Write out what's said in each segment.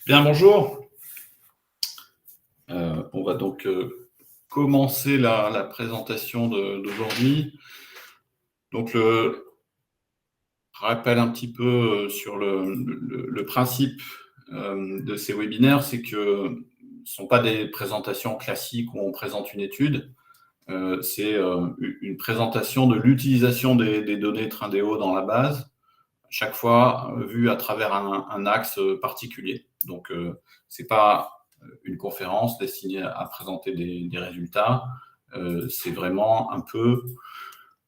Bien, bonjour. On va donc commencer la présentation d'aujourd'hui. Donc, je rappelle un petit peu sur le principe de ces webinaires, c'est que ce ne sont pas des présentations classiques où on présente une étude. C'est une présentation de l'utilisation des données Trindéo dans la base, chaque fois vue à travers un axe particulier. Donc, ce n'est pas une conférence destinée à présenter des résultats. C'est vraiment un peu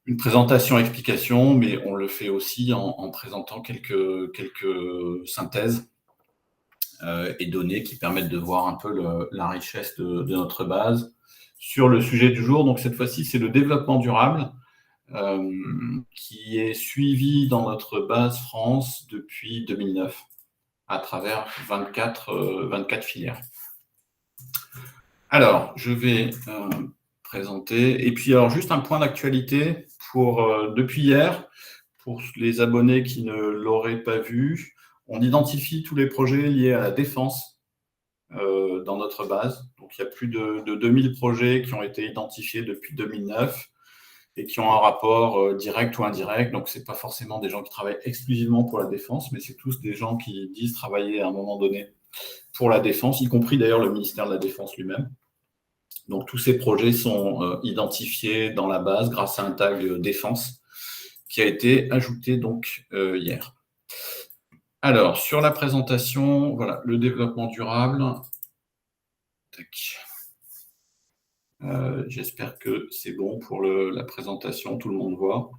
une présentation-explication, mais on le fait aussi en présentant quelques synthèses et données qui permettent de voir un peu la richesse de notre base. Sur le sujet du jour, donc cette fois-ci, c'est le développement durable, qui est suivi dans notre base France depuis 2009 à travers 24 filières. Alors, je vais présenter. Et puis, alors, juste un point d'actualité depuis hier, pour les abonnés qui ne l'auraient pas vu, on identifie tous les projets liés à la défense dans notre base. Donc, il y a plus de 2000 projets qui ont été identifiés depuis 2009 et qui ont un rapport direct ou indirect. Donc, ce n'est pas forcément des gens qui travaillent exclusivement pour la défense, mais c'est tous des gens qui disent travailler à un moment donné pour la défense, y compris d'ailleurs le ministère de la Défense lui-même. Donc, tous ces projets sont identifiés dans la base grâce à un tag défense qui a été ajouté donc hier. Alors, sur la présentation, voilà, le développement durable. J'espère que c'est bon pour la présentation, tout le monde voit.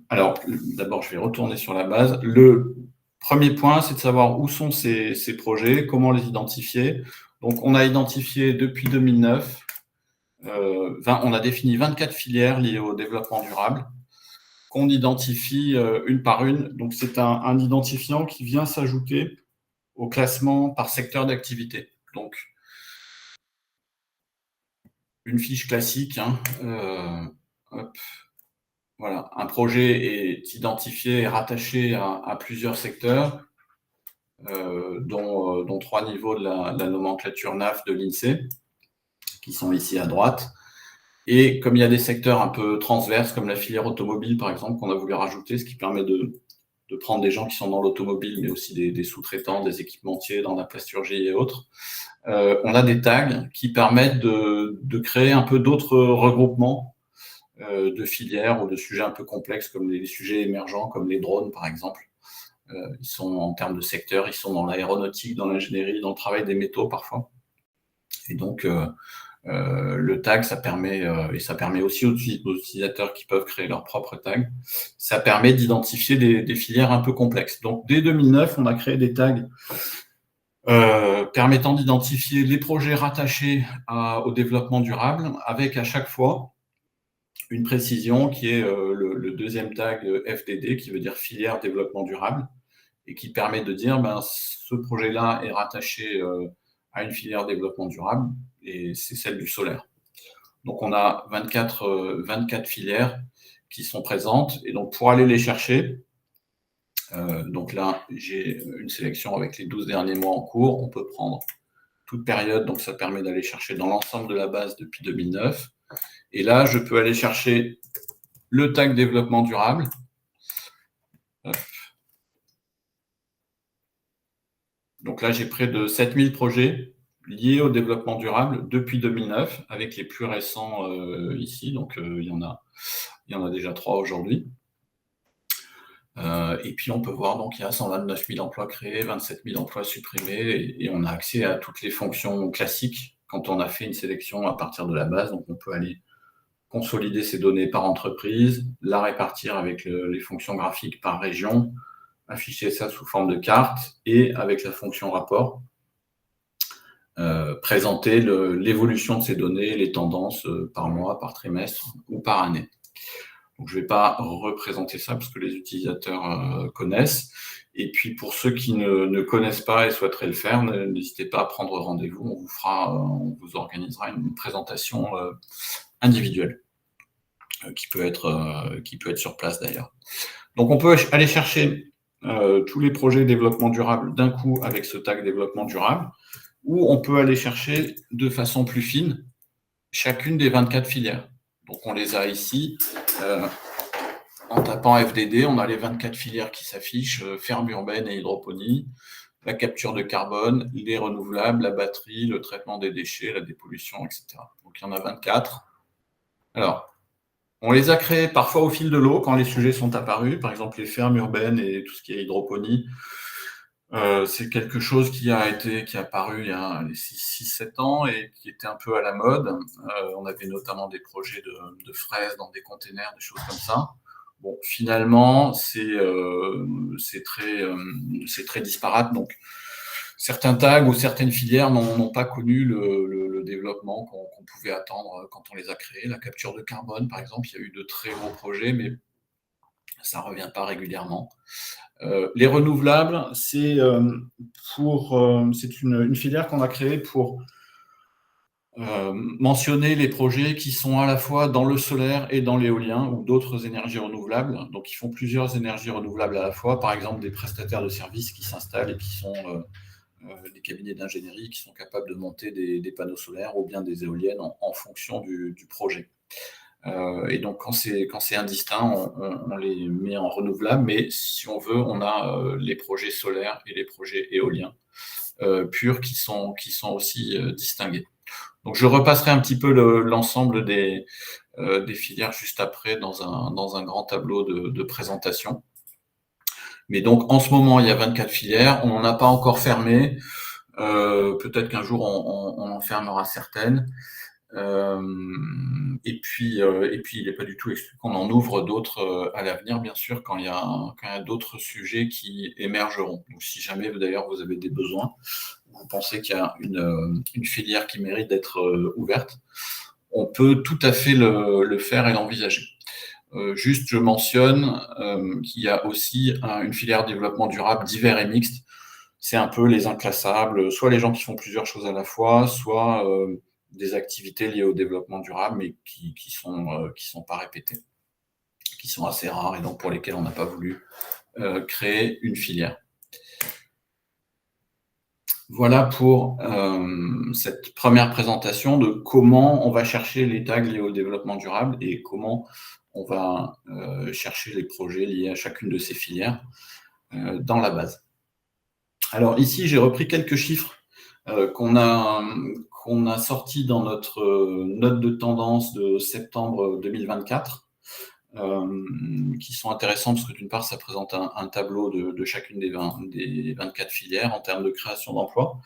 Alors, d'abord, je vais retourner sur la base. Le premier point, c'est de savoir où sont ces projets, comment les identifier. Donc, on a identifié depuis 2009, on a défini 24 filières liées au développement durable qu'on identifie une par une. Donc, c'est un identifiant qui vient s'ajouter au classement par secteur d'activité. Donc, une fiche classique, voilà, un projet est identifié et rattaché à plusieurs secteurs, dont 3 niveaux de la nomenclature NAF de l'INSEE, qui sont ici à droite. Et comme il y a des secteurs un peu transverses, comme la filière automobile, par exemple, qu'on a voulu rajouter, ce qui permet de prendre des gens qui sont dans l'automobile, mais aussi des sous-traitants, des équipementiers dans la plasturgie et autres, on a des tags qui permettent de créer un peu d'autres regroupements de filières ou de sujets un peu complexes, comme les sujets émergents, comme les drones, par exemple. Ils sont, en termes de secteur, ils sont dans l'aéronautique, dans l'ingénierie, dans le travail des métaux, parfois. Et donc, le tag, ça permet, et ça permet aussi aux utilisateurs qui peuvent créer leur propre tag, ça permet d'identifier des filières un peu complexes. Donc, dès 2009, on a créé des tags permettant d'identifier les projets rattachés au développement durable, avec à chaque fois une précision qui est le deuxième tag FDD, qui veut dire filière développement durable, et qui permet de dire ce projet-là est rattaché à une filière développement durable, et c'est celle du solaire. Donc, on a 24 filières qui sont présentes, et donc pour aller les chercher, donc là, j'ai une sélection avec les 12 derniers mois en cours. On peut prendre toute période, donc ça permet d'aller chercher dans l'ensemble de la base depuis 2009. Et là, je peux aller chercher le tag développement durable. Donc là, j'ai près de 7000 projets liés au développement durable depuis 2009, avec les plus récents ici. Donc, il y en a déjà 3 aujourd'hui. Et puis, on peut voir, donc, il y a 129 000 emplois créés, 27 000 emplois supprimés, et on a accès à toutes les fonctions classiques quand on a fait une sélection à partir de la base. Donc, on peut aller consolider ces données par entreprise, la répartir avec les fonctions graphiques par région, afficher ça sous forme de carte, et avec la fonction rapport, présenter l'évolution de ces données, les tendances par mois, par trimestre ou par année. Donc, je ne vais pas représenter ça parce que les utilisateurs connaissent. Et puis, pour ceux qui ne connaissent pas et souhaiteraient le faire, n'hésitez pas à prendre rendez-vous. On vous organisera une présentation individuelle qui peut être sur place d'ailleurs. Donc, on peut aller chercher tous les projets développement durable d'un coup avec ce tag développement durable, ou on peut aller chercher de façon plus fine chacune des 24 filières. Donc on les a ici. En tapant FDD, on a les 24 filières qui s'affichent, ferme urbaine et hydroponie, la capture de carbone, les renouvelables, la batterie, le traitement des déchets, la dépollution, etc. Donc il y en a 24. Alors, on les a créés parfois au fil de l'eau quand les sujets sont apparus, par exemple les fermes urbaines et tout ce qui est hydroponie. C'est quelque chose qui a apparu il y a 6-7 ans et qui était un peu à la mode. On avait notamment des projets de fraises dans des containers, des choses comme ça. Bon, finalement, c'est très disparate. Donc, certains tags ou certaines filières n'ont pas connu le développement qu'on pouvait attendre quand on les a créés. La capture de carbone, par exemple, il y a eu de très gros projets, mais ça ne revient pas régulièrement. Les renouvelables, c'est une filière qu'on a créée pour mentionner les projets qui sont à la fois dans le solaire et dans l'éolien ou d'autres énergies renouvelables. Donc, ils font plusieurs énergies renouvelables à la fois, par exemple des prestataires de services qui s'installent et qui sont des cabinets d'ingénierie qui sont capables de monter des panneaux solaires ou bien des éoliennes en fonction du projet. Et donc, quand c'est indistinct, on les met en renouvelable, mais si on veut, on a les projets solaires et les projets éoliens purs qui sont aussi distingués. Donc, je repasserai un petit peu l'ensemble des filières juste après dans un grand tableau de présentation. Mais donc, en ce moment, il y a 24 filières. On n'en a pas encore fermé. Peut-être qu'un jour, on en fermera certaines. Et puis, il n'est pas du tout exclu qu'on en ouvre d'autres à l'avenir, bien sûr, quand il y a d'autres sujets qui émergeront. Donc, si jamais, d'ailleurs, vous avez des besoins, vous pensez qu'il y a une filière qui mérite d'être ouverte, on peut tout à fait le faire et l'envisager. Juste, je mentionne qu'il y a aussi une filière développement durable divers et mixte. C'est un peu les inclassables, soit les gens qui font plusieurs choses à la fois, soit des activités liées au développement durable, mais qui sont pas répétées, qui sont assez rares et donc pour lesquelles on n'a pas voulu créer une filière. Voilà pour cette première présentation de comment on va chercher les tags liés au développement durable et comment on va chercher les projets liés à chacune de ces filières dans la base. Alors ici, j'ai repris quelques chiffres qu'on a sortis dans notre note de tendance de septembre 2024, qui sont intéressants parce que d'une part, ça présente un tableau de chacune des 24 filières en termes de création d'emplois.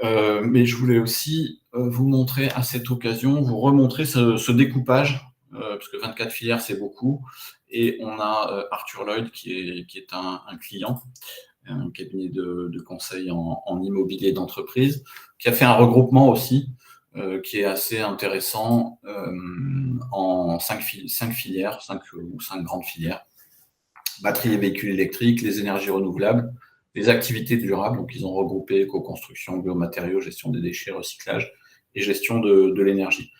Mais je voulais aussi vous montrer à cette occasion, vous remontrer ce découpage, parce que 24 filières, c'est beaucoup. Et on a Arthur Lloyd qui est un client, un cabinet de conseil en immobilier d'entreprise, qui a fait un regroupement aussi, qui est assez intéressant en 5 filières, 5 grandes filières. Batterie et véhicules électriques, les énergies renouvelables, les activités durables, donc ils ont regroupé éco-construction, biomatériaux, gestion des déchets, recyclage et gestion de l'énergie.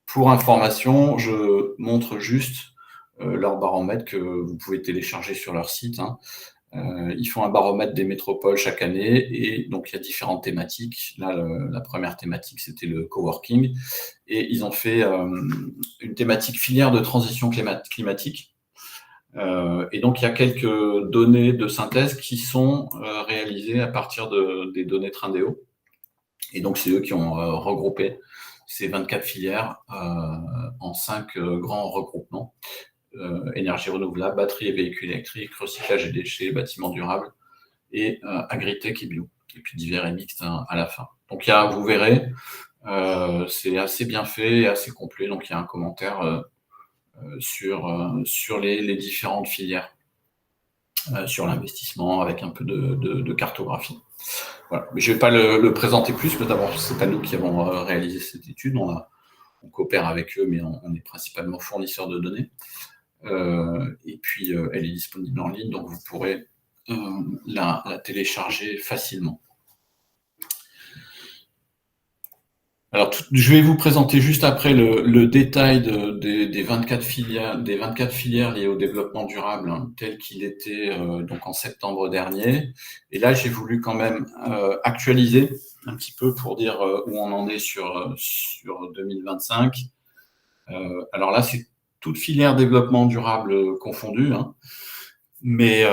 Pour information, je montre juste leur baromètre que vous pouvez télécharger sur leur site. Ils font un baromètre des métropoles chaque année et donc il y a différentes thématiques. Là, la première thématique, c'était le coworking et ils ont fait une thématique filière de transition climatique. Et donc, il y a quelques données de synthèse qui sont réalisées à partir des données Trindéo. Et donc, c'est eux qui ont regroupé ces 24 filières en 5 grands regroupements. Énergie renouvelable, batterie et véhicules électriques, recyclage et déchets, bâtiments durables et agritech et bio. Et puis divers et mixtes à la fin. Donc, vous verrez, c'est assez bien fait et assez complet. Donc, il y a un commentaire sur les différentes filières, sur l'investissement avec un peu de cartographie. Voilà. Mais je ne vais pas le présenter plus, parce que d'abord, ce n'est pas nous qui avons réalisé cette étude. On coopère avec eux, mais on est principalement fournisseur de données. Et puis, elle est disponible en ligne, donc vous pourrez la télécharger facilement. Alors, je vais vous présenter juste après le détail des 24 filières liées au développement durable, hein, tel qu'il était donc en septembre dernier. Et là, j'ai voulu quand même actualiser un petit peu pour dire où on en est sur 2025. Alors là, c'est toute filière développement durable confondue, hein, mais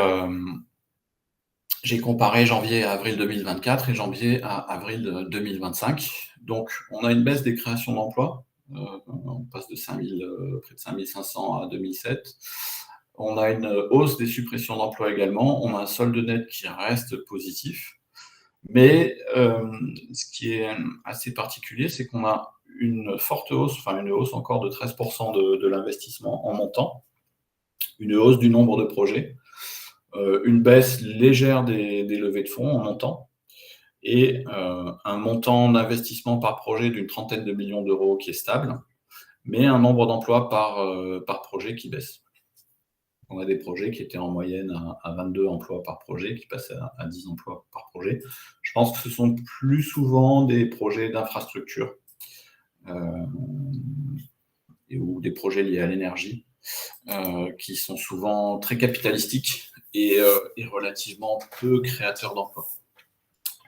j'ai comparé janvier à avril 2024 et janvier à avril 2025. Donc, on a une baisse des créations d'emplois. On passe de près de 5500 à 2007. On a une hausse des suppressions d'emplois également. On a un solde net qui reste positif. Mais ce qui est assez particulier, c'est qu'on a une forte hausse, enfin une hausse encore de 13% de l'investissement en montant, une hausse du nombre de projets, une baisse légère des levées de fonds en montant, et un montant d'investissement par projet d'une 30aine de millions d'euros qui est stable, mais un nombre d'emplois par projet qui baisse. On a des projets qui étaient en moyenne à 22 emplois par projet, qui passent à 10 emplois par projet. Je pense que ce sont plus souvent des projets d'infrastructure ou des projets liés à l'énergie, qui sont souvent très capitalistiques et relativement peu créateurs d'emplois.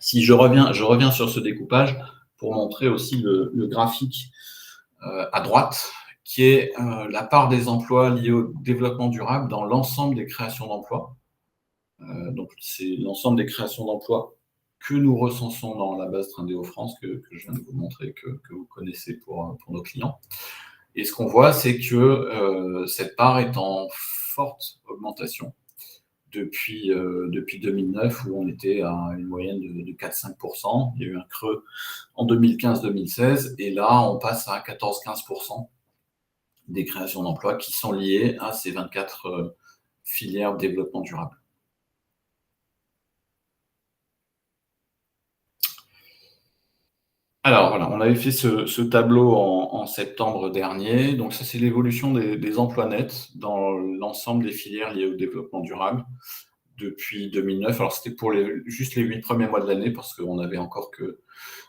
Si je reviens sur ce découpage pour montrer aussi le graphique à droite, qui est la part des emplois liés au développement durable dans l'ensemble des créations d'emplois. Donc, c'est l'ensemble des créations d'emplois que nous recensons dans la base Trindéo France, que je viens de vous montrer, que vous connaissez pour nos clients. Et ce qu'on voit, c'est que cette part est en forte augmentation depuis 2009, où on était à une moyenne de 4-5%. Il y a eu un creux en 2015-2016, et là, on passe à 14-15% des créations d'emplois qui sont liées à ces 24 filières de développement durable. Alors voilà, on avait fait ce tableau en septembre dernier. Donc ça, c'est l'évolution des emplois nets dans l'ensemble des filières liées au développement durable depuis 2009. Alors c'était pour juste les 8 premiers mois de l'année, parce qu'on avait encore que...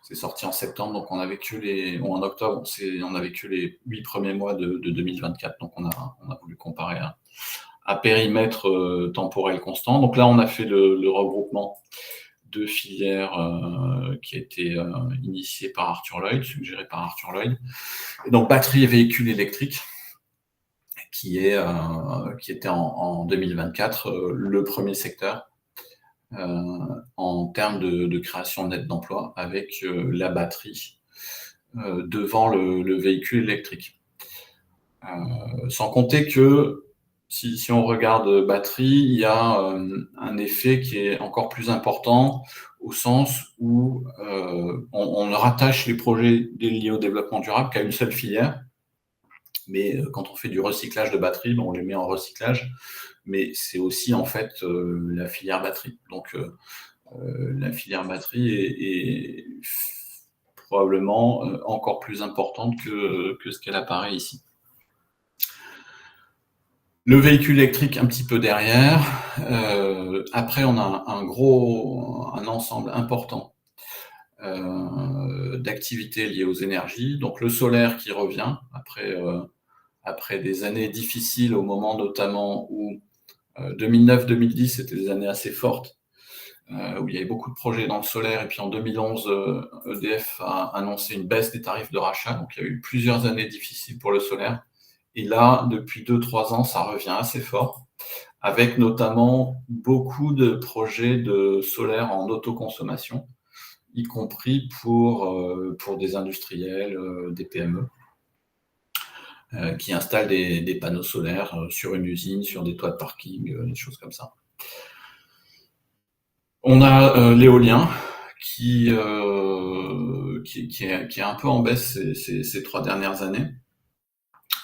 C'est sorti en septembre, donc on avait que en octobre, on n'avait que les 8 premiers mois de 2024. Donc on a voulu comparer à périmètre temporel constant. Donc là, on a fait le regroupement de filières qui a été initié par Arthur Lloyd, suggéré par Arthur Lloyd. Et donc batterie et véhicules électriques, qui était en 2024 le premier secteur en termes de création nette d'emplois, avec la batterie devant le véhicule électrique. Sans compter que si on regarde batterie, il y a un effet qui est encore plus important, au sens où on rattache les projets liés au développement durable qu'à une seule filière. Mais quand on fait du recyclage de batteries, on les met en recyclage, mais c'est aussi en fait la filière batterie. Donc la filière batterie est probablement encore plus importante que ce qu'elle apparaît ici. Le véhicule électrique un petit peu derrière. Après, on a un ensemble important d'activités liées aux énergies. Donc le solaire qui revient après des années difficiles, au moment notamment où 2009-2010, c'était des années assez fortes, où il y avait beaucoup de projets dans le solaire. Et puis en 2011, EDF a annoncé une baisse des tarifs de rachat. Donc il y a eu plusieurs années difficiles pour le solaire. Et là, depuis 2-3 ans, ça revient assez fort, avec notamment beaucoup de projets de solaire en autoconsommation, y compris pour des industriels, des PME, qui installent des panneaux solaires sur une usine, sur des toits de parking, des choses comme ça. On a l'éolien qui est un peu en baisse ces 3 dernières années.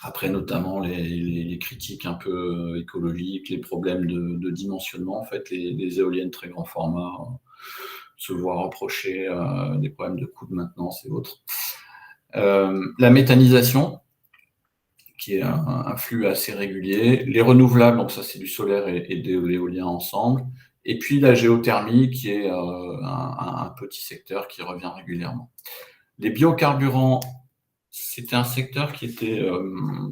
Après, notamment, les critiques un peu écologiques, les problèmes de dimensionnement. En fait, les éoliennes très grand format se voient reprocher des problèmes de coûts de maintenance et autres. La méthanisation, qui est un flux assez régulier. Les renouvelables, donc ça, c'est du solaire et de l'éolien ensemble. Et puis la géothermie, qui est un petit secteur qui revient régulièrement. Les biocarburants, c'était un secteur qui était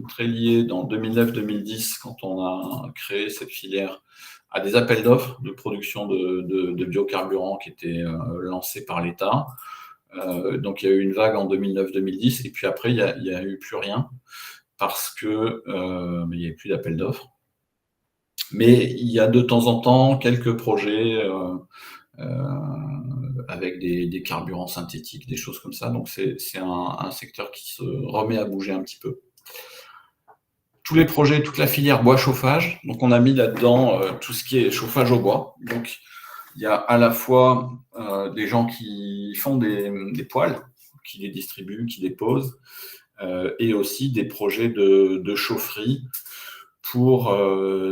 très lié dans 2009-2010, quand on a créé cette filière, à des appels d'offres de production de biocarburants qui étaient lancés par l'État. Donc, il y a eu une vague en 2009-2010, et puis après, il n'y a eu plus rien, parce que il n'y avait plus d'appels d'offres. Mais il y a de temps en temps quelques projets avec des carburants synthétiques, des choses comme ça. Donc, c'est un secteur qui se remet à bouger un petit peu. Tous les projets, toute la filière bois chauffage. Donc, on a mis là-dedans tout ce qui est chauffage au bois. Donc, il y a à la fois des gens qui font des poêles, qui les distribuent, qui les posent, et aussi des projets de chaufferie pour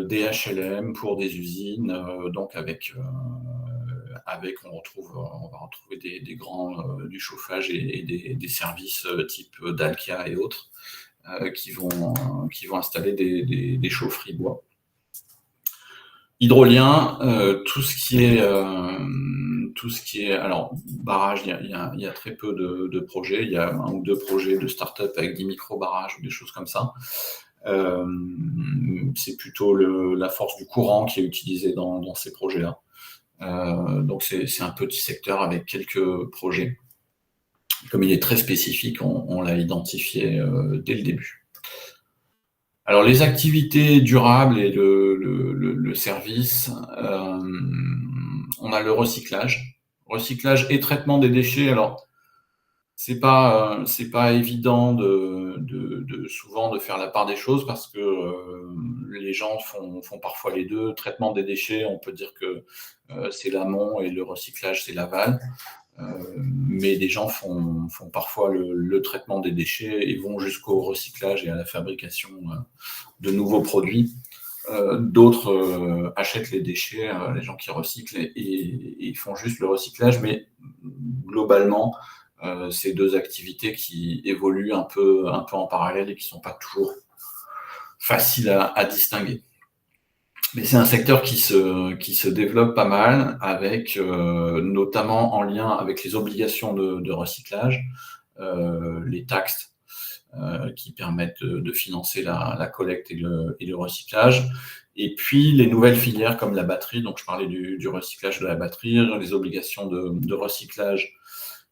des HLM, pour des usines. Donc, on va retrouver des grands du chauffage et des services type Dalkia et autres qui vont installer des chaufferies bois. Hydrolien, tout ce qui est alors barrage, il y a très peu de projets. Il y a 1 ou 2 projets de start-up avec des micro-barrages ou des choses comme ça. C'est plutôt la force du courant qui est utilisée dans ces projets-là. Donc c'est un petit secteur avec quelques projets. Comme il est très spécifique, on l'a identifié dès le début. Alors les activités durables et le service, on a le recyclage et traitement des déchets. Alors c'est pas évident souvent de faire la part des choses, parce que les gens font parfois les deux. Traitement des déchets, on peut dire que c'est l'amont, et le recyclage, c'est l'aval. Mais des gens font parfois le traitement des déchets et vont jusqu'au recyclage et à la fabrication de nouveaux produits. D'autres achètent les déchets, les gens qui recyclent, et font juste le recyclage. Mais globalement, ces deux activités qui évoluent un peu en parallèle et qui ne sont pas toujours faciles à distinguer. Mais c'est un secteur qui se développe pas mal, avec notamment en lien avec les obligations de recyclage, les taxes qui permettent de financer la collecte et le recyclage. Et puis les nouvelles filières comme la batterie. Donc je parlais du recyclage de la batterie, les obligations de recyclage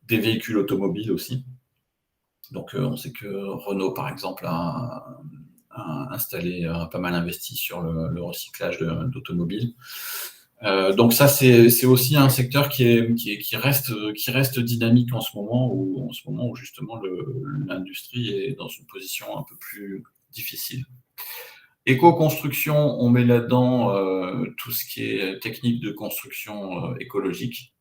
des véhicules automobiles aussi. Donc on sait que Renault, par exemple, a installé, pas mal investi sur le recyclage d'automobiles. Donc ça, c'est aussi un secteur qui reste dynamique en ce moment où justement l'industrie est dans une position un peu plus difficile. Éco-construction, on met là-dedans tout ce qui est technique de construction écologique,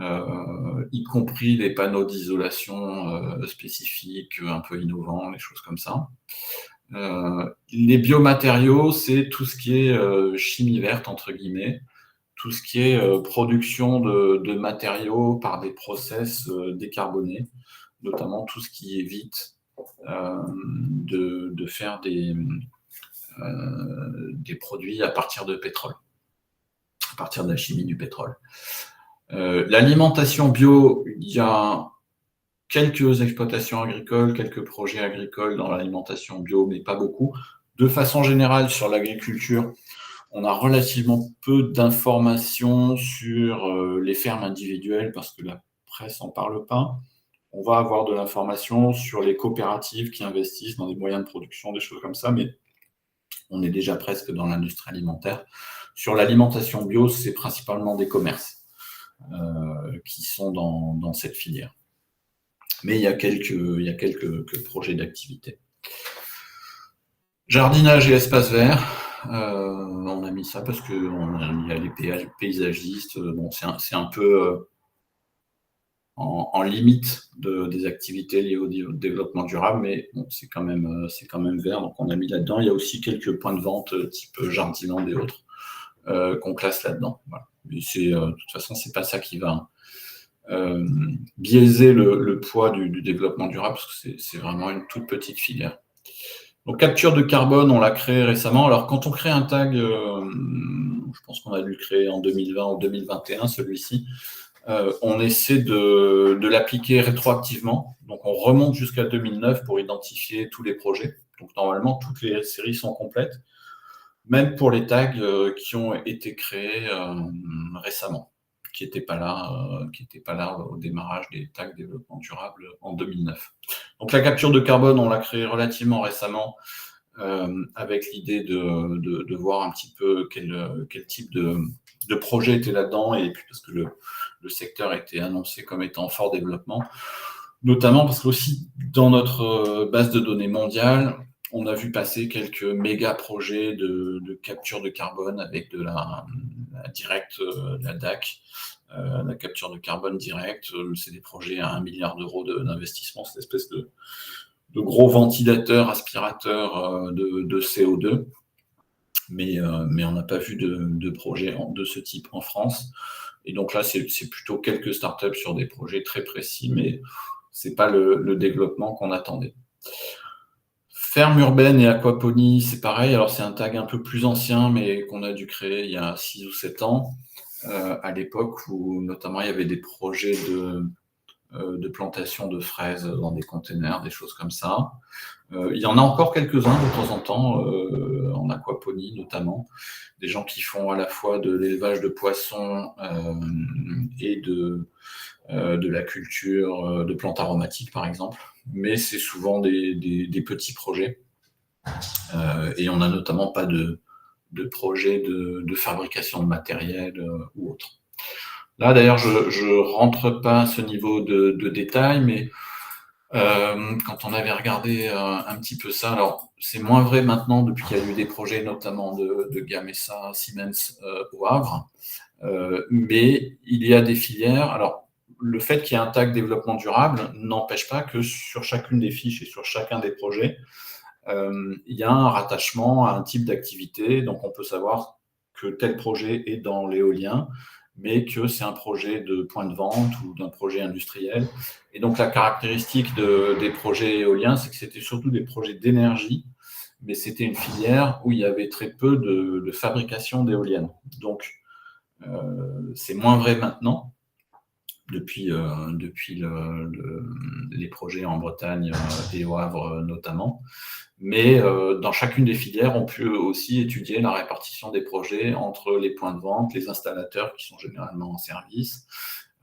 y compris les panneaux d'isolation spécifiques, un peu innovants, les choses comme ça. Les biomatériaux, c'est tout ce qui est chimie verte, entre guillemets, tout ce qui est production de matériaux par des process décarbonés, notamment tout ce qui évite de faire des produits à partir de pétrole, à partir de la chimie du pétrole. L'alimentation bio, il y a quelques exploitations agricoles, quelques projets agricoles dans l'alimentation bio, mais pas beaucoup. De façon générale, sur l'agriculture, on a relativement peu d'informations sur les fermes individuelles, parce que la presse n'en parle pas. On va avoir de l'information sur les coopératives qui investissent dans des moyens de production, des choses comme ça, mais on est déjà presque dans l'industrie alimentaire. Sur l'alimentation bio, c'est principalement des commerces qui sont dans cette filière. Mais il y a quelques projets d'activité. Jardinage et espace vert, on a mis ça parce qu'il y a les paysagistes. Bon, c'est un peu en limite des activités liées au développement durable, mais bon, c'est quand même vert, donc on a mis là-dedans. Il y a aussi quelques points de vente type Jardiland et autres qu'on classe là-dedans. Voilà. Mais de toute façon, c'est pas ça qui va biaiser le poids du développement durable, parce que c'est vraiment une toute petite filière. Donc capture de carbone, on l'a créé récemment. Alors quand on crée un tag, je pense qu'on a dû le créer en 2020 ou 2021, celui-ci, on essaie de l'appliquer rétroactivement. Donc, on remonte jusqu'à 2009 pour identifier tous les projets. Donc, normalement, toutes les séries sont complètes, même pour les tags qui ont été créés récemment, qui n'étaient pas là au démarrage des tags développement durable en 2009. Donc, la capture de carbone, on l'a créée relativement récemment avec l'idée de voir un petit peu quel type de projet était là-dedans, et puis parce que le secteur était annoncé comme étant en fort développement, notamment parce qu'aussi dans notre base de données mondiale, on a vu passer quelques méga projets de capture de carbone avec de la directe, la DAC, la capture de carbone directe. C'est des projets à 1 milliard d'euros d'investissement, cette espèce de gros ventilateurs, aspirateurs de CO2. Mais on n'a pas vu de projet de ce type en France. Et donc là, c'est plutôt quelques startups sur des projets très précis, mais ce n'est pas le développement qu'on attendait. Ferme urbaine et aquaponie, c'est pareil. Alors, c'est un tag un peu plus ancien, mais qu'on a dû créer il y a 6 ou 7 ans, à l'époque où notamment il y avait des projets de plantation de fraises dans des containers, des choses comme ça. Il y en a encore quelques-uns de temps en temps, en aquaponie notamment, des gens qui font à la fois de l'élevage de poissons et de la culture de plantes aromatiques, par exemple. Mais c'est souvent des petits projets. Et on n'a notamment pas de projet de fabrication de matériel ou autre. Là, d'ailleurs, je ne rentre pas à ce niveau de détail, mais quand on avait regardé un petit peu ça, alors c'est moins vrai maintenant depuis qu'il y a eu des projets notamment de Gamesa, Siemens au Havre, mais il y a des filières. Alors, le fait qu'il y ait un tag développement durable n'empêche pas que sur chacune des fiches et sur chacun des projets, il y a un rattachement à un type d'activité. Donc, on peut savoir que tel projet est dans l'éolien, mais que c'est un projet de point de vente ou d'un projet industriel. Et donc, la caractéristique des projets éoliens, c'est que c'était surtout des projets d'énergie, mais c'était une filière où il y avait très peu de fabrication d'éoliennes. Donc, c'est moins vrai maintenant, depuis les projets en Bretagne et au Havre notamment. Mais dans chacune des filières, on peut aussi étudier la répartition des projets entre les points de vente, les installateurs qui sont généralement en service.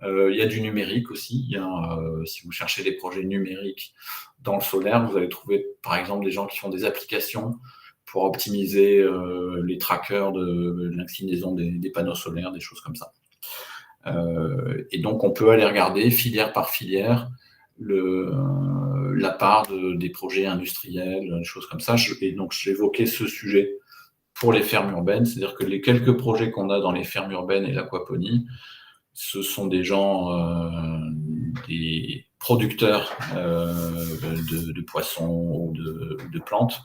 Il y a du numérique aussi. Si vous cherchez des projets numériques dans le solaire, vous allez trouver par exemple des gens qui font des applications pour optimiser les trackers de l'inclinaison des panneaux solaires, des choses comme ça. Et donc on peut aller regarder filière par filière la part des projets industriels, des choses comme ça. Et donc, j'évoquais ce sujet pour les fermes urbaines, c'est-à-dire que les quelques projets qu'on a dans les fermes urbaines et l'aquaponie, ce sont des gens, des producteurs de poissons ou de plantes,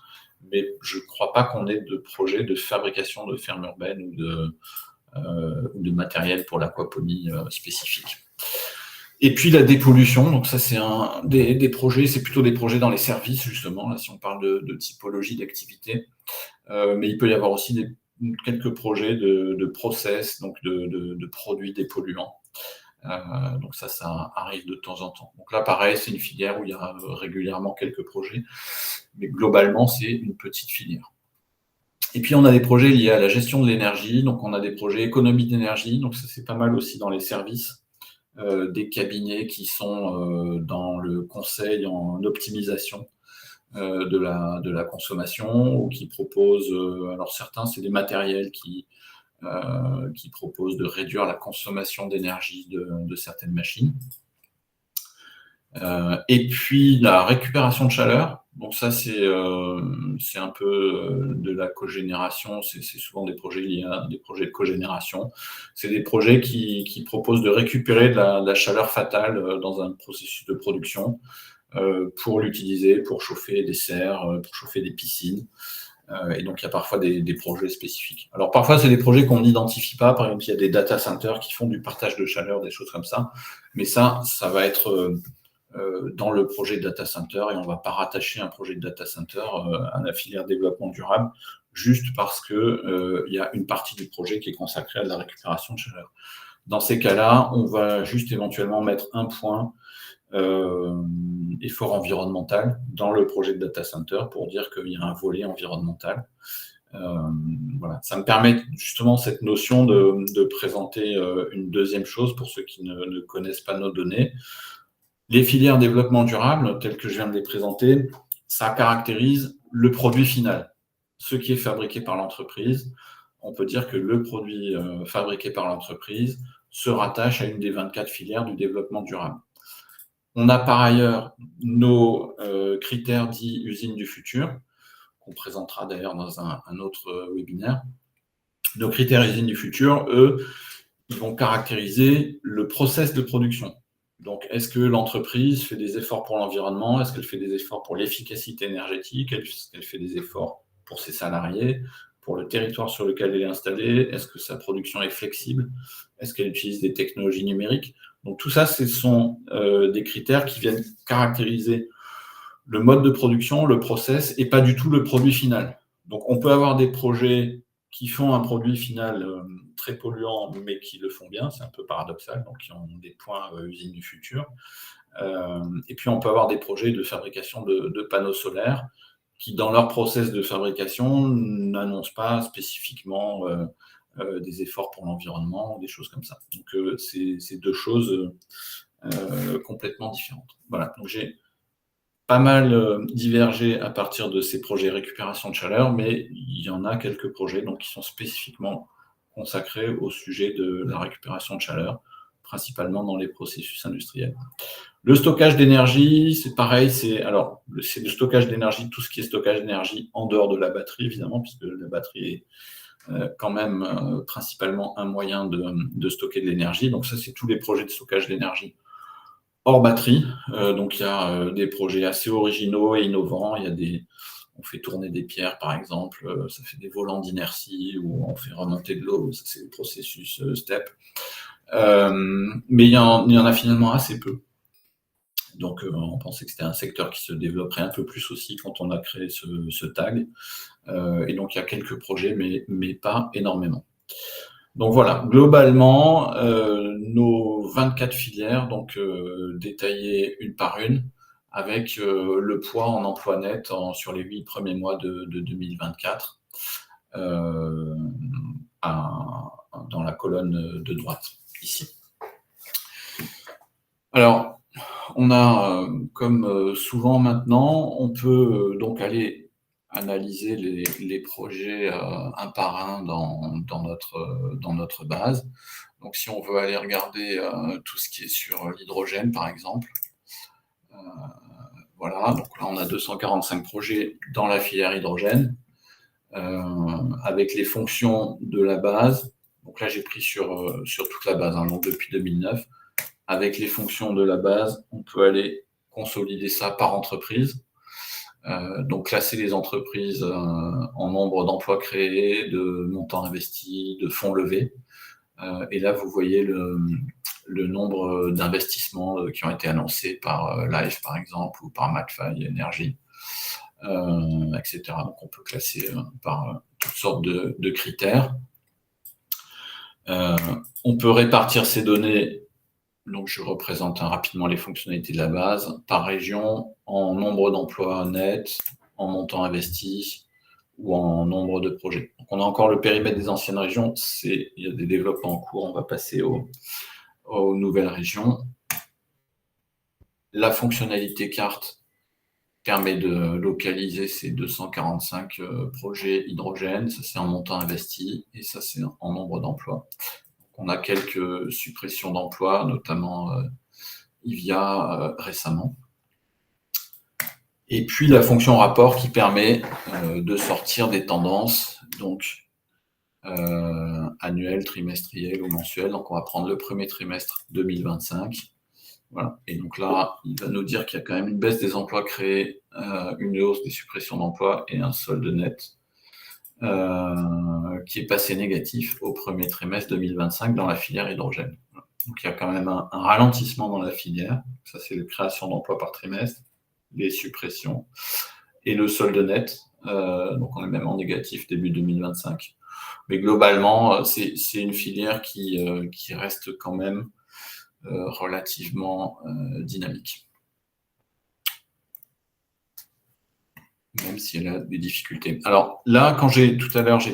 mais je ne crois pas qu'on ait de projet de fabrication de fermes urbaines ou de matériel pour l'aquaponie spécifique. Et puis la dépollution, donc ça c'est des projets, c'est plutôt des projets dans les services justement, là si on parle de typologie d'activité, mais il peut y avoir aussi quelques projets de process, donc de produits dépolluants. Donc ça arrive de temps en temps. Donc là pareil, c'est une filière où il y a régulièrement quelques projets, mais globalement c'est une petite filière. Et puis on a des projets liés à la gestion de l'énergie, donc on a des projets économie d'énergie, donc ça c'est pas mal aussi dans les services. Des cabinets qui sont dans le conseil en optimisation de la consommation ou qui proposent, alors certains, c'est des matériels qui proposent de réduire la consommation d'énergie de certaines machines. Et puis la récupération de chaleur, donc ça c'est un peu de la cogénération, c'est souvent des projets liés à des projets de cogénération. C'est des projets qui proposent de récupérer de la chaleur fatale dans un processus de production pour l'utiliser, pour chauffer des serres, pour chauffer des piscines. Et donc il y a parfois des projets spécifiques. Alors parfois c'est des projets qu'on n'identifie pas, par exemple il y a des data centers qui font du partage de chaleur, des choses comme ça, mais ça va être dans le projet de data center et on ne va pas rattacher un projet de data center à la filière développement durable juste parce qu'il y a une partie du projet qui est consacrée à la récupération de chaleur. Dans ces cas-là, on va juste éventuellement mettre un point effort environnemental dans le projet de data center pour dire qu'il y a un volet environnemental. Voilà. Ça me permet justement cette notion de présenter une deuxième chose pour ceux qui ne connaissent pas nos données. Les filières développement durable, telles que je viens de les présenter, ça caractérise le produit final, ce qui est fabriqué par l'entreprise. On peut dire que le produit fabriqué par l'entreprise se rattache à une des 24 filières du développement durable. On a par ailleurs nos critères dits usines du futur, qu'on présentera d'ailleurs dans un autre webinaire. Nos critères usines du futur, eux, ils vont caractériser le process de production. Donc, est-ce que l'entreprise fait des efforts pour l'environnement? Est-ce qu'elle fait des efforts pour l'efficacité énergétique? Est-ce qu'elle fait des efforts pour ses salariés, pour le territoire sur lequel elle est installée? Est-ce que sa production est flexible? Est-ce qu'elle utilise des technologies numériques? Donc, tout ça, ce sont des critères qui viennent caractériser le mode de production, le process, et pas du tout le produit final. Donc, on peut avoir des projets qui font un produit final très polluant, mais qui le font bien, c'est un peu paradoxal, donc qui ont des points usines du futur. Et puis, on peut avoir des projets de fabrication de panneaux solaires qui, dans leur process de fabrication, n'annoncent pas spécifiquement des efforts pour l'environnement, des choses comme ça. Donc, c'est deux choses complètement différentes. Voilà, donc j'ai pas mal divergé à partir de ces projets récupération de chaleur, mais il y en a quelques projets donc, qui sont spécifiquement consacrés au sujet de la récupération de chaleur, principalement dans les processus industriels. Le stockage d'énergie, c'est pareil, c'est le stockage d'énergie, tout ce qui est stockage d'énergie en dehors de la batterie, évidemment, puisque la batterie est quand même principalement un moyen de stocker de l'énergie. Donc ça, c'est tous les projets de stockage d'énergie hors batterie. Donc il y a des projets assez originaux et innovants. On fait tourner des pierres, par exemple, ça fait des volants d'inertie ou on fait remonter de l'eau, ça c'est le processus STEP. Mais il y en a finalement assez peu. Donc on pensait que c'était un secteur qui se développerait un peu plus aussi quand on a créé ce tag. Et donc il y a quelques projets, mais pas énormément. Donc voilà, globalement, nos 24 filières, donc détaillées une par une, avec le poids en emploi net sur les 8 premiers mois de 2024, dans la colonne de droite, ici. Alors, on a, comme souvent maintenant, on peut donc aller analyser les projets un par un dans notre base. Donc, si on veut aller regarder tout ce qui est sur l'hydrogène, par exemple, voilà, donc là, on a 245 projets dans la filière hydrogène, avec les fonctions de la base. Donc là, j'ai pris sur toute la base, donc depuis 2009. Avec les fonctions de la base, on peut aller consolider ça par entreprise. Donc classer les entreprises en nombre d'emplois créés, de montants investis, de fonds levés. Et là, vous voyez le nombre d'investissements qui ont été annoncés par Life, par exemple, ou par McFly Energy, etc. Donc on peut classer par toutes sortes de critères. On peut répartir ces données. Donc, je représente rapidement les fonctionnalités de la base par région, en nombre d'emplois nets, en montant investi ou en nombre de projets. Donc, on a encore le périmètre des anciennes régions. Il y a des développements en cours. On va passer aux nouvelles régions. La fonctionnalité carte permet de localiser ces 245 projets hydrogène. Ça, c'est en montant investi et ça, c'est en nombre d'emplois. On a quelques suppressions d'emplois, notamment IVIA récemment. Et puis la fonction rapport qui permet de sortir des tendances, donc annuelles, trimestrielles ou mensuelles. Donc on va prendre le premier trimestre 2025. Voilà. Et donc là, il va nous dire qu'il y a quand même une baisse des emplois créés, une hausse des suppressions d'emplois et un solde net qui est passé négatif au premier trimestre 2025 dans la filière hydrogène. Donc il y a quand même un ralentissement dans la filière. Ça, c'est la création d'emplois par trimestre, les suppressions et le solde net donc on est même en négatif début 2025. Mais globalement, c'est une filière qui reste quand même relativement dynamique. Même si elle a des difficultés. Alors là, tout à l'heure, je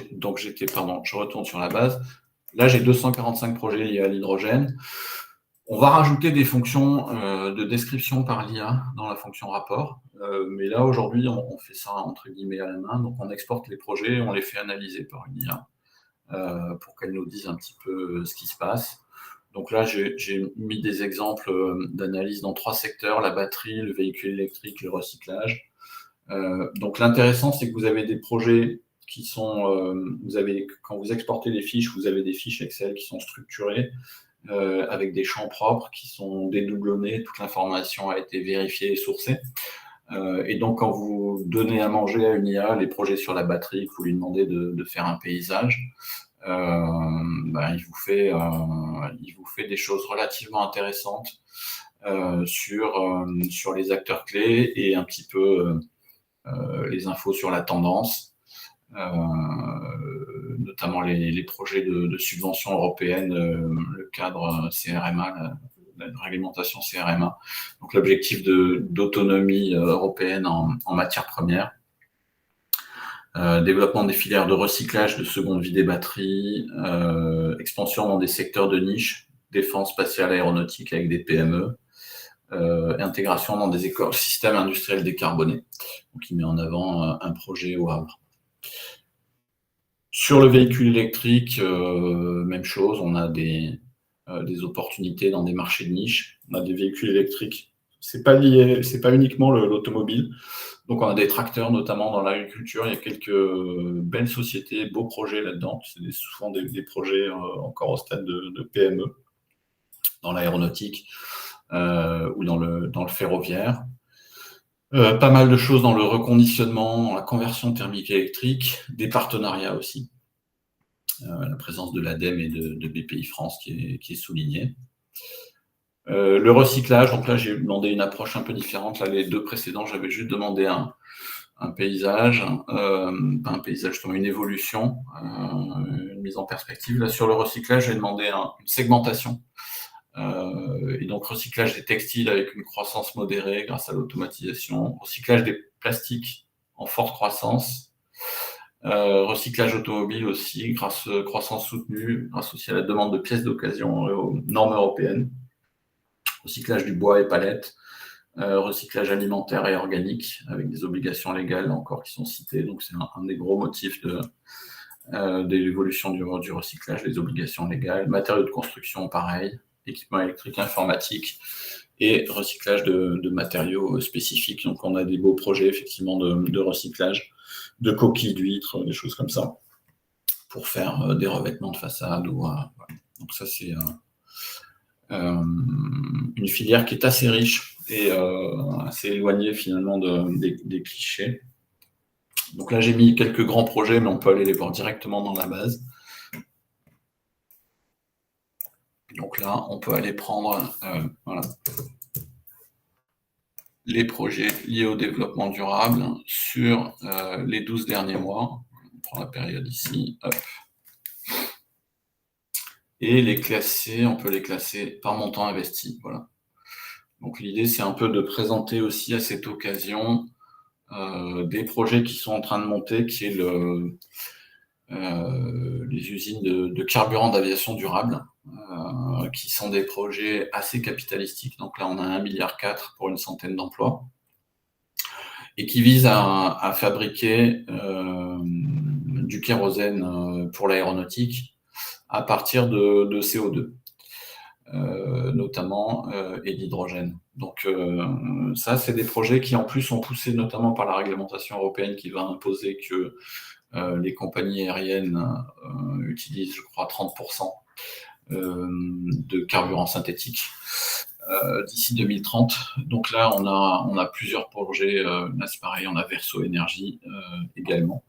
retourne sur la base. Là, j'ai 245 projets liés à l'hydrogène. On va rajouter des fonctions de description par l'IA dans la fonction rapport. Mais là, aujourd'hui, on fait ça entre guillemets à la main. Donc, on exporte les projets, on les fait analyser par une IA pour qu'elle nous dise un petit peu ce qui se passe. Donc là, j'ai mis des exemples d'analyse dans 3 secteurs, la batterie, le véhicule électrique, le recyclage. Donc l'intéressant, c'est que vous avez des projets qui sont, quand vous exportez les fiches, vous avez des fiches Excel qui sont structurées avec des champs propres qui sont dédoublonnés, toute l'information a été vérifiée et sourcée. Et donc quand vous donnez à manger à une IA les projets sur la batterie, que vous lui demandez de faire un paysage, il vous fait des choses relativement intéressantes sur les acteurs clés et un petit peu les infos sur la tendance, notamment les projets de subventions européennes, le cadre CRMA, la réglementation CRMA, donc l'objectif d'autonomie européenne en matières premières. Développement des filières de recyclage de seconde vie des batteries, expansion dans des secteurs de niche, défense spatiale aéronautique avec des PME, intégration dans des écosystèmes industriels décarbonés. Donc, il met en avant un projet au Havre. Sur le véhicule électrique, même chose, on a des opportunités dans des marchés de niche. On a des véhicules électriques. C'est pas uniquement l'automobile. Donc, on a des tracteurs, notamment dans l'agriculture. Il y a quelques belles sociétés, beaux projets là-dedans. C'est souvent des projets encore au stade de PME, dans l'aéronautique ou dans le ferroviaire. Pas mal de choses dans le reconditionnement, la conversion thermique électrique, des partenariats aussi. La présence de l'ADEME et de BPI France qui est soulignée. Le recyclage, donc là j'ai demandé une approche un peu différente. Là, les 2 précédents, j'avais juste demandé un paysage, pas un paysage, une évolution, une mise en perspective. Là, sur le recyclage, j'ai demandé une segmentation. Et donc, recyclage des textiles avec une croissance modérée grâce à l'automatisation, recyclage des plastiques en forte croissance, recyclage automobile aussi, croissance soutenue, grâce aussi à la demande de pièces d'occasion aux normes européennes, recyclage du bois et palettes, recyclage alimentaire et organique, avec des obligations légales encore qui sont citées. Donc, c'est un des gros motifs de l'évolution du recyclage, les obligations légales, matériaux de construction, pareil, équipements électriques, informatiques et recyclage de matériaux spécifiques. Donc, on a des beaux projets, effectivement, de recyclage de coquilles d'huîtres, des choses comme ça, pour faire des revêtements de façade. Voilà. Donc, ça, c'est une filière qui est assez riche et assez éloignée, finalement, des clichés. Donc là, j'ai mis quelques grands projets, mais on peut aller les voir directement dans la base. Donc là, on peut aller prendre les projets liés au développement durable sur les 12 derniers mois. On prend la période ici, hop. Et on peut les classer par montant investi. Voilà. Donc l'idée, c'est un peu de présenter aussi à cette occasion des projets qui sont en train de monter, qui est les usines de carburant d'aviation durable, qui sont des projets assez capitalistiques. Donc là, on a 1,4 milliard pour une centaine d'emplois, et qui visent à fabriquer du kérosène pour l'aéronautique à partir de CO2, notamment, et d'hydrogène. Donc ça, c'est des projets qui en plus sont poussés notamment par la réglementation européenne qui va imposer que les compagnies aériennes utilisent, je crois, 30% de carburant synthétique d'ici 2030. Donc là, on a plusieurs projets. Là, c'est pareil, on a Verso Énergie également.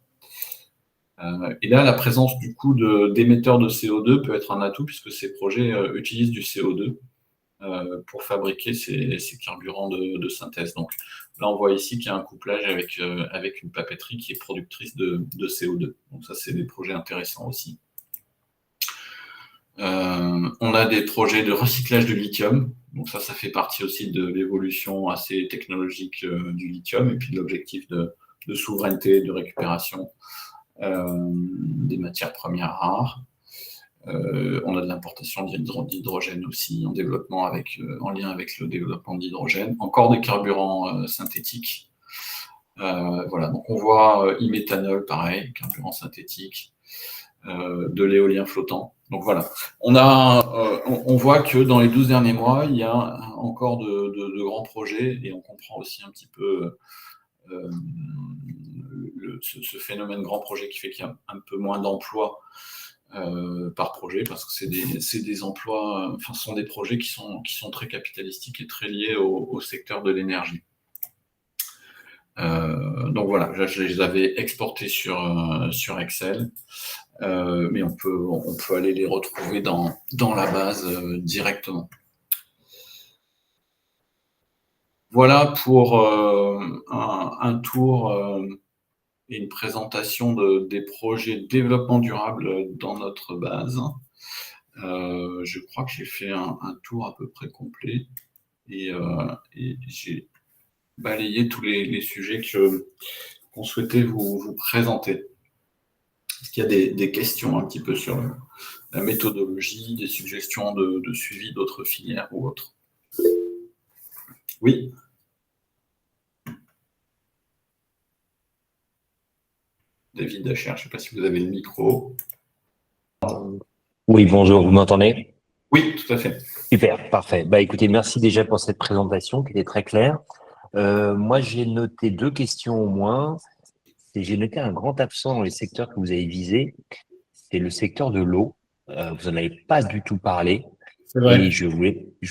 Et là, la présence du coup d'émetteurs de CO2 peut être un atout puisque ces projets utilisent du CO2 pour fabriquer ces carburants de synthèse. Donc là, on voit ici qu'il y a un couplage avec une papeterie qui est productrice de CO2. Donc ça, c'est des projets intéressants aussi. On a des projets de recyclage de lithium. Donc ça fait partie aussi de l'évolution assez technologique du lithium et puis de l'objectif de souveraineté, de récupération des matières premières rares. On a de l'importation d'hydrogène aussi en développement en lien avec le développement d'hydrogène. Encore des carburants synthétiques. Voilà, donc on voit e-méthanol, pareil, carburant synthétique, de l'éolien flottant. Donc voilà, on voit que dans les 12 derniers mois, il y a encore de grands projets et on comprend aussi un petit peu ce phénomène grand projet qui fait qu'il y a un peu moins d'emplois par projet, parce que c'est des emplois, enfin, ce sont des projets qui sont très capitalistiques et très liés au secteur de l'énergie. Donc voilà, je les avais exportés sur Excel, mais on peut aller les retrouver dans la base directement. Voilà pour un tour et une présentation des projets de développement durable dans notre base. Je crois que j'ai fait un tour à peu près complet et j'ai balayé tous les sujets qu'on souhaitait vous présenter. Est-ce qu'il y a des questions un petit peu sur la méthodologie, des suggestions de suivi d'autres filières ou autres? Oui. David Dacher, je ne sais pas si vous avez le micro. Oui, bonjour, vous m'entendez? Oui, tout à fait. Super, parfait. Bah, écoutez, merci déjà pour cette présentation qui était très claire. Moi, j'ai noté 2 questions au moins. J'ai noté un grand absent dans les secteurs que vous avez visés, c'est le secteur de l'eau. Vous en avez pas du tout parlé. C'est Et vrai. je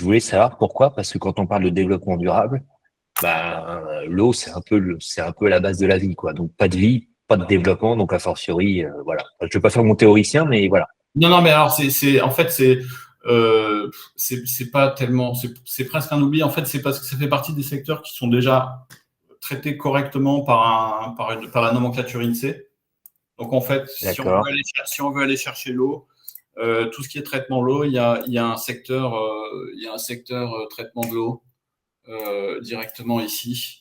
voulais savoir pourquoi, parce que quand on parle de développement durable, l'eau, c'est un peu la base de la vie, quoi. Donc, pas de vie, pas de développement, donc a fortiori, voilà. Je vais pas faire mon théoricien, mais voilà. Non, mais alors, en fait, c'est pas tellement, c'est presque un oubli. En fait, c'est parce que ça fait partie des secteurs qui sont déjà traités correctement par la nomenclature INSEE. Donc, en fait, D'accord. si on veut aller chercher l'eau, tout ce qui est traitement de l'eau, il y a un secteur, traitement de l'eau directement ici.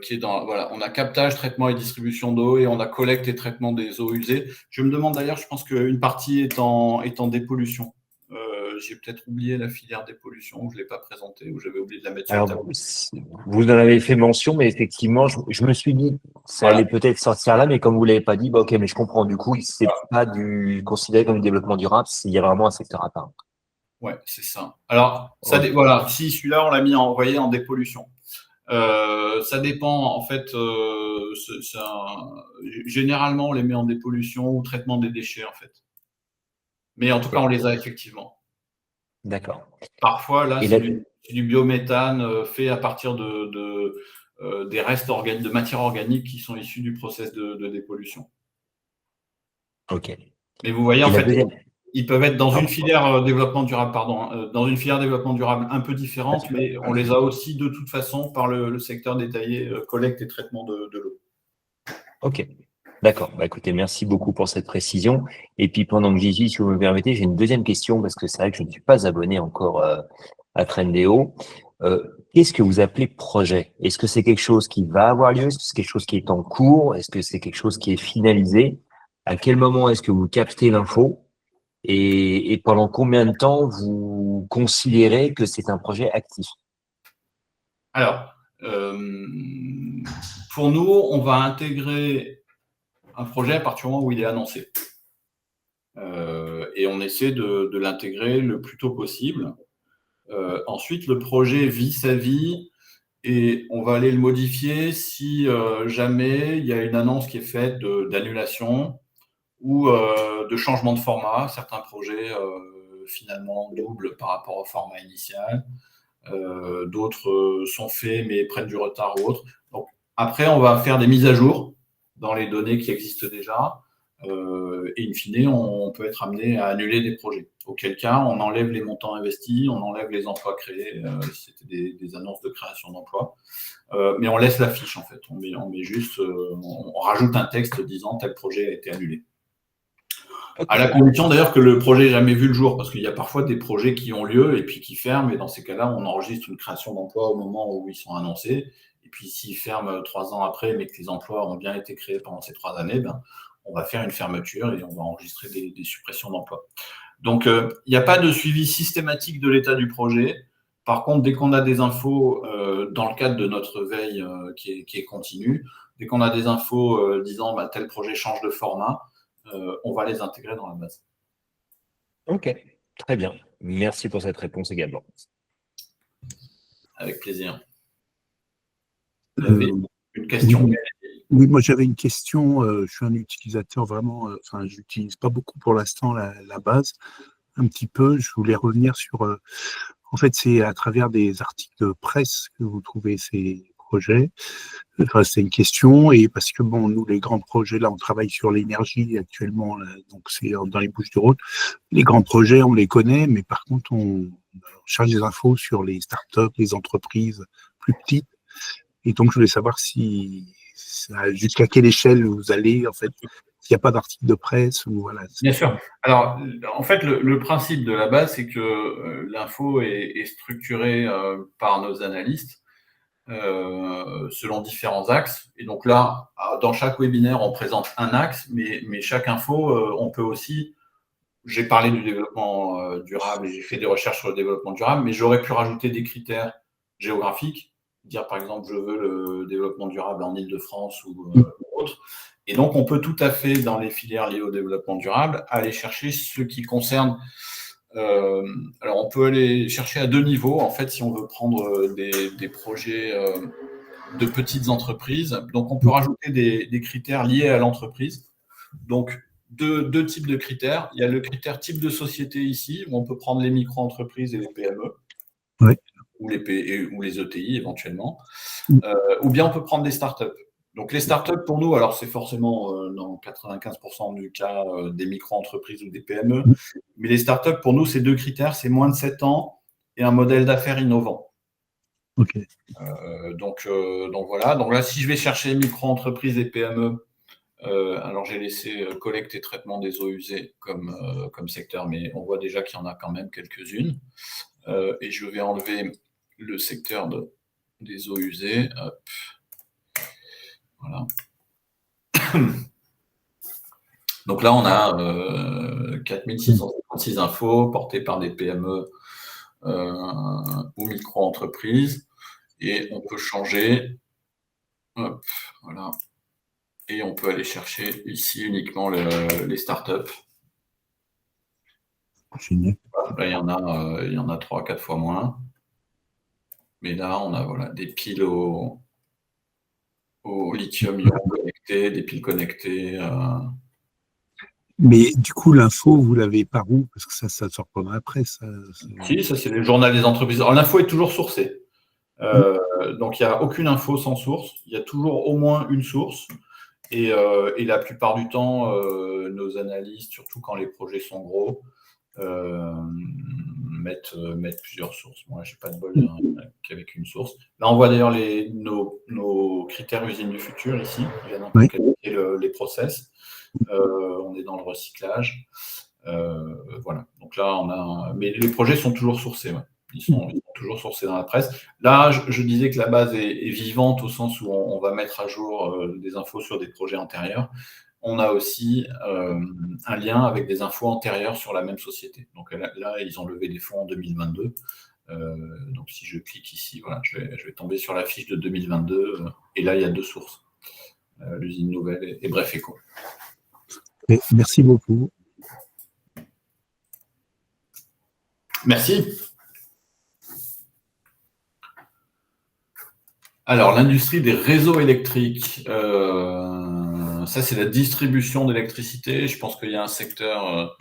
Qui est voilà, on a captage, traitement et distribution d'eau et on a collecte et traitement des eaux usées. Je me demande d'ailleurs, je pense qu'une partie est en dépollution. J'ai peut-être oublié la filière dépollution, je ne l'ai pas présentée ou j'avais oublié de la mettre sur le Alors, tableau. vous en avez fait mention, mais effectivement, je me suis dit, ça Voilà. allait peut-être sortir là, mais comme vous l'avez pas dit, bah, ok, mais je comprends. Du coup, c'est pas considéré comme du développement durable, il y a vraiment un secteur à part. Ouais, c'est ça. Alors, Ok. voilà, si celui-là, on l'a mis envoyé en dépollution. Ça dépend, en fait, généralement, on les met en dépollution ou traitement des déchets, en fait. Mais en tout cas, on les a effectivement. D'accord. Parfois, là, Et c'est là, du biométhane fait à partir des restes de matières organiques qui sont issus du process de dépollution. ok. Mais vous voyez, en Et la fait, deuxième, ils peuvent être dans une pardon. filière développement durable, dans une filière développement durable un peu différente, mais on les a aussi de toute façon par le secteur détaillé collecte et traitement de l'eau. Ok. D'accord. Bah, écoutez, merci beaucoup pour cette précision. Et puis, pendant que j'y suis, si vous me permettez, j'ai une deuxième question parce que c'est vrai que je ne suis pas abonné encore à Trendéo. Qu'est-ce que vous appelez projet? Est-ce que c'est quelque chose qui va avoir lieu? Est-ce que c'est quelque chose qui est en cours? Est-ce que c'est quelque chose qui est finalisé? À quel moment est-ce que vous captez l'info? Et pendant combien de temps vous considérez que c'est un projet actif? Alors, pour nous, on va intégrer un projet à partir du moment où il est annoncé. Et on essaie de l'intégrer le plus tôt possible. Ensuite, le projet vit sa vie et on va aller le modifier si jamais il y a une annonce qui est faite d'annulation ou de changement de format. Certains projets finalement doublent par rapport au format initial. D'autres sont faits mais prennent du retard ou autre. Donc, après, on va faire des mises à jour dans les données qui existent déjà. et in fine, on peut être amené à annuler des projets. Auquel cas, on enlève les montants investis, on enlève les emplois créés, si c'était des annonces de création d'emplois, mais on laisse la fiche en fait. On met juste, on rajoute un texte disant tel projet a été annulé. À la condition d'ailleurs que le projet n'ait jamais vu le jour, parce qu'il y a parfois des projets qui ont lieu et puis qui ferment, et dans ces cas-là, on enregistre une création d'emploi au moment où ils sont annoncés, et puis s'ils ferment 3 ans après, mais que les emplois ont bien été créés pendant ces 3 années, on va faire une fermeture et on va enregistrer des suppressions d'emplois. Donc, il n'y a pas de suivi systématique de l'état du projet. Par contre, dès qu'on a des infos, dans le cadre de notre veille qui est continue, dès qu'on a des infos disant tel projet change de format, on va les intégrer dans la base. Ok, très bien. Merci pour cette réponse également. Avec plaisir. Vous avez une question? Oui, moi j'avais une question. Je suis un utilisateur vraiment, j'utilise pas beaucoup pour l'instant la base. Un petit peu, je voulais revenir sur. En fait, c'est à travers des articles de presse que vous trouvez ces projets. Enfin, c'est une question, et parce que bon, nous, les grands projets, là, on travaille sur l'énergie actuellement, là, donc c'est dans les Bouches-du-Rhône. Les grands projets, on les connaît, mais par contre, on cherche des infos sur les startups, les entreprises plus petites. Et donc, je voulais savoir jusqu'à quelle échelle vous allez, en fait, s'il n'y a pas d'article de presse ou voilà. Bien sûr. Alors, en fait, le principe de la base, c'est que l'info est structurée par nos analystes selon différents axes. Et donc là, dans chaque webinaire, on présente un axe, mais chaque info, on peut aussi. J'ai parlé du développement durable et j'ai fait des recherches sur le développement durable, mais j'aurais pu rajouter des critères géographiques, dire par exemple je veux le développement durable en Île-de-France ou autre. Et donc on peut tout à fait, dans les filières liées au développement durable, aller chercher ce qui concerne. Alors on peut aller chercher à 2 niveaux, en fait, si on veut prendre des projets de petites entreprises. Donc on peut rajouter des critères liés à l'entreprise. Donc deux types de critères. Il y a le critère type de société ici, où on peut prendre les micro-entreprises et les PME, oui. ou les ETI éventuellement, ou bien on peut prendre des startups. Donc les startups pour nous, alors c'est forcément dans 95% du cas des micro-entreprises ou des PME, mais les startups pour nous, c'est 2 critères, c'est moins de 7 ans et un modèle d'affaires innovant. Ok. Donc voilà. Donc là, si je vais chercher micro-entreprises et PME, alors j'ai laissé collecte et traitement des eaux usées comme secteur, mais on voit déjà qu'il y en a quand même quelques-unes. Et je vais enlever le secteur des eaux usées. Hop. Voilà. Donc là, on a 4656 infos portées par des PME ou micro-entreprises. Et on peut changer. Hop, voilà. Et on peut aller chercher ici uniquement les startups. Génial. Là, il y en a 3-4 fois moins. Mais là, on a des piles au lithium-ion connectées, des piles connectées. Mais du coup, l'info, vous l'avez par où? Parce que ça sort pas dans la presse. Si, ça c'est le journal des entreprises. Alors l'info est toujours sourcée. Donc il n'y a aucune info sans source. Il y a toujours au moins une source. Et la plupart du temps, nos analystes, surtout quand les projets sont gros, mettre plusieurs sources. Moi, je n'ai pas de bol qu'avec une source. Là, on voit d'ailleurs nos critères usines du futur ici. Il y a donc les process. On est dans le recyclage. Voilà. Donc là, mais les projets sont toujours sourcés. Ouais. Ils sont toujours sourcés dans la presse. Là, je disais que la base est vivante au sens où on va mettre à jour des infos sur des projets antérieurs. On a aussi un lien avec des infos antérieures sur la même société. Donc là, ils ont levé des fonds en 2022. Donc si je clique ici, voilà, je vais tomber sur la fiche de 2022. Et là, il y a 2 sources. L'usine nouvelle et Bref Eco. Merci beaucoup. Merci. Alors, l'industrie des réseaux électriques, ça, c'est la distribution d'électricité. Je pense qu'il y a un secteur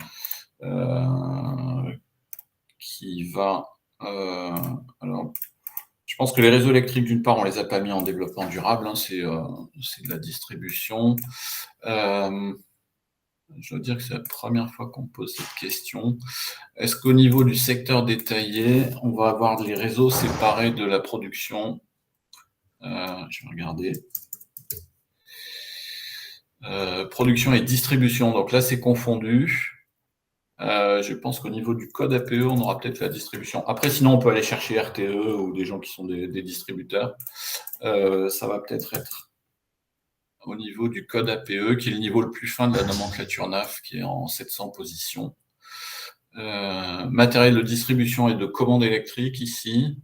qui va... alors, je pense que les réseaux électriques, d'une part, on ne les a pas mis en développement durable. Hein, c'est de la distribution. Je dois dire que c'est la première fois qu'on me pose cette question. Est-ce qu'au niveau du secteur détaillé, on va avoir les réseaux séparés de la production? Je vais regarder. Production et distribution. Donc là, c'est confondu. Je pense qu'au niveau du code APE, on aura peut-être la distribution. Après, sinon, on peut aller chercher RTE ou des gens qui sont des distributeurs. Ça va peut-être être au niveau du code APE, qui est le niveau le plus fin de la nomenclature NAF, qui est en 700 positions. Matériel de distribution et de commande électrique ici.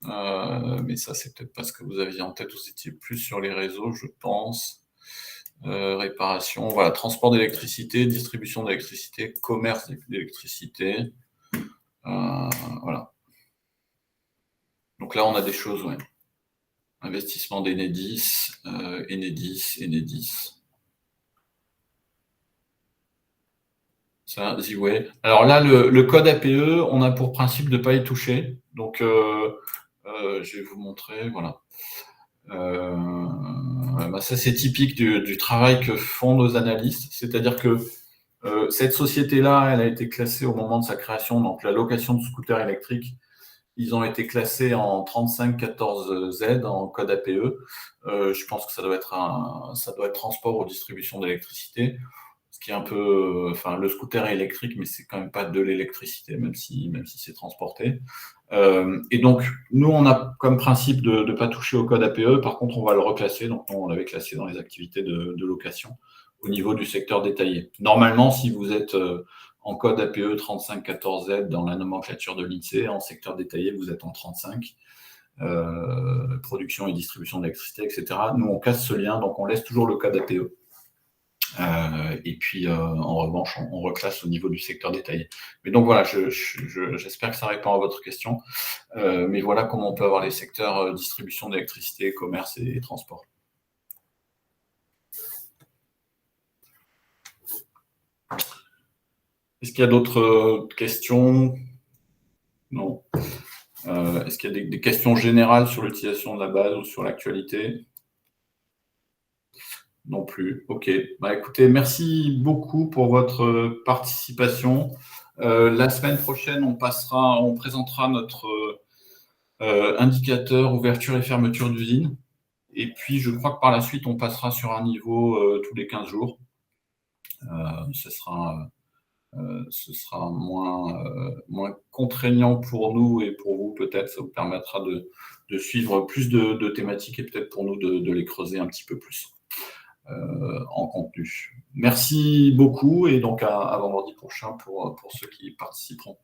Mais ça, c'est peut-être pas ce que vous aviez en tête, vous étiez plus sur les réseaux, je pense. Réparation, voilà, transport d'électricité, distribution d'électricité, commerce d'électricité. Voilà. Donc là, on a des choses, ouais. Investissement d'Enedis, Enedis. Ça, Z-Way. Alors là, le code APE, on a pour principe de ne pas y toucher. Donc, je vais vous montrer, voilà. Ça, c'est typique du travail que font nos analystes. C'est-à-dire que cette société-là, elle a été classée au moment de sa création, donc la location de scooters électriques. Ils ont été classés en 3514Z en code APE. Je pense que ça doit être transport ou distribution d'électricité. Ce qui est un peu, le scooter est électrique, mais c'est quand même pas de l'électricité, même si c'est transporté. Et donc, nous, on a comme principe de ne pas toucher au code APE. Par contre, on va le reclasser. Donc, on l'avait classé dans les activités de location au niveau du secteur détaillé. Normalement, si vous êtes en code APE 3514Z dans la nomenclature de l'INSEE, en secteur détaillé, vous êtes en 35, production et distribution d'électricité, etc. Nous, on casse ce lien, donc on laisse toujours le code APE. Et puis, en revanche, on reclasse au niveau du secteur détaillé. Mais donc voilà, j'espère que ça répond à votre question. Mais voilà comment on peut avoir les secteurs distribution d'électricité, commerce et transport. Est-ce qu'il y a d'autres questions? Non. Est-ce qu'il y a des questions générales sur l'utilisation de la base ou sur l'actualité? Non plus. OK. Écoutez, merci beaucoup pour votre participation. La semaine prochaine, on présentera notre indicateur ouverture et fermeture d'usine. Et puis, je crois que par la suite, on passera sur un niveau tous les 15 jours. Ce sera moins contraignant pour nous et pour vous, peut-être. Ça vous permettra de suivre plus de thématiques et peut-être pour nous de les creuser un petit peu plus en contenu. Merci beaucoup et donc à vendredi prochain pour ceux qui participeront.